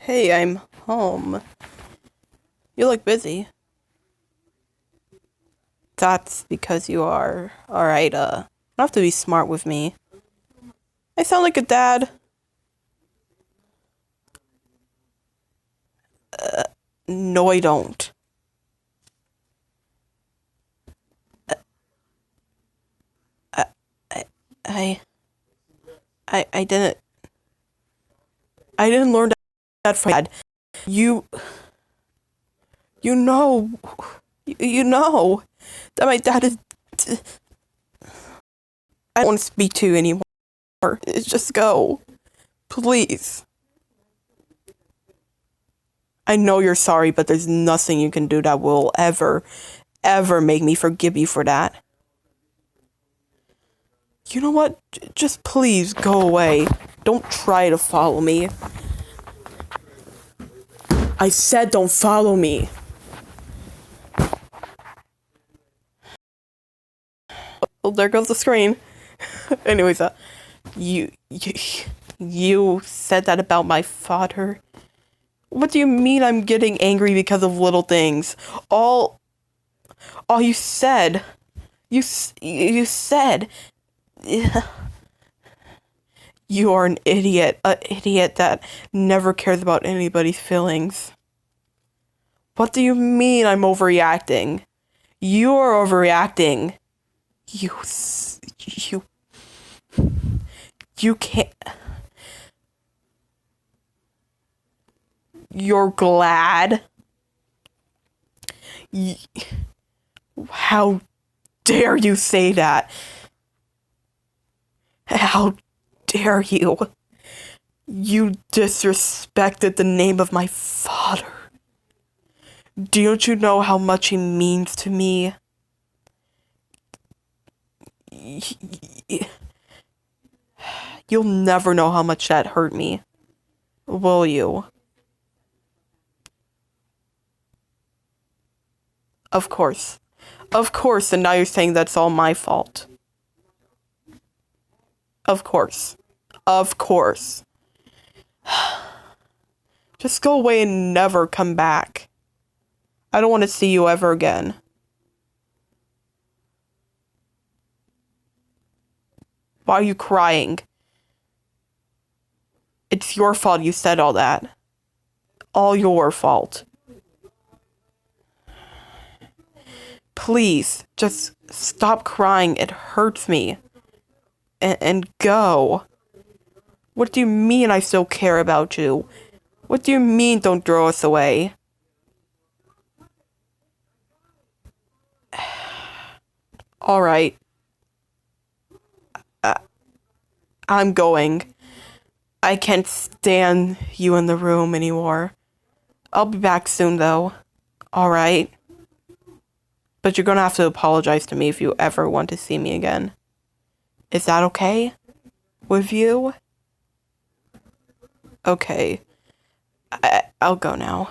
Hey, I'm home. You look busy. That's because you are. Alright, you don't have to be smart with me. I sound like a dad. No, I don't. I, I, I didn't. I didn't learn that from dad. You, you know, you know that my dad is. I don't want to speak to you anymore. Just go, please. I know you're sorry, but there's nothing you can do that will ever make me forgive you for that. You know what? Just please go away. Don't try to follow me. I said don't follow me. Well, there goes the screen. Anyways, you said that about my father. What do you mean I'm getting angry because of little things? All you said, you said, you are an idiot that never cares about anybody's feelings. What do you mean I'm overreacting? You're overreacting. You can't. You're glad? How dare you say that? How dare you? You disrespected the name of my father. Don't you know how much he means to me? You'll never know how much that hurt me, will you? Of course. Of course, and now you're saying that's all my fault. Of course. Of course. Just go away and never come back. I don't want to see you ever again. Why are you crying? It's your fault you said all that. All your fault. Please, just stop crying. It hurts me. And go. What do you mean I still care about you? What do you mean don't throw us away? Alright. I'm going. I can't stand you in the room anymore. I'll be back soon though. Alright. But you're gonna have to apologize to me if you ever want to see me again. Is that okay? With you? Okay. I'll go now.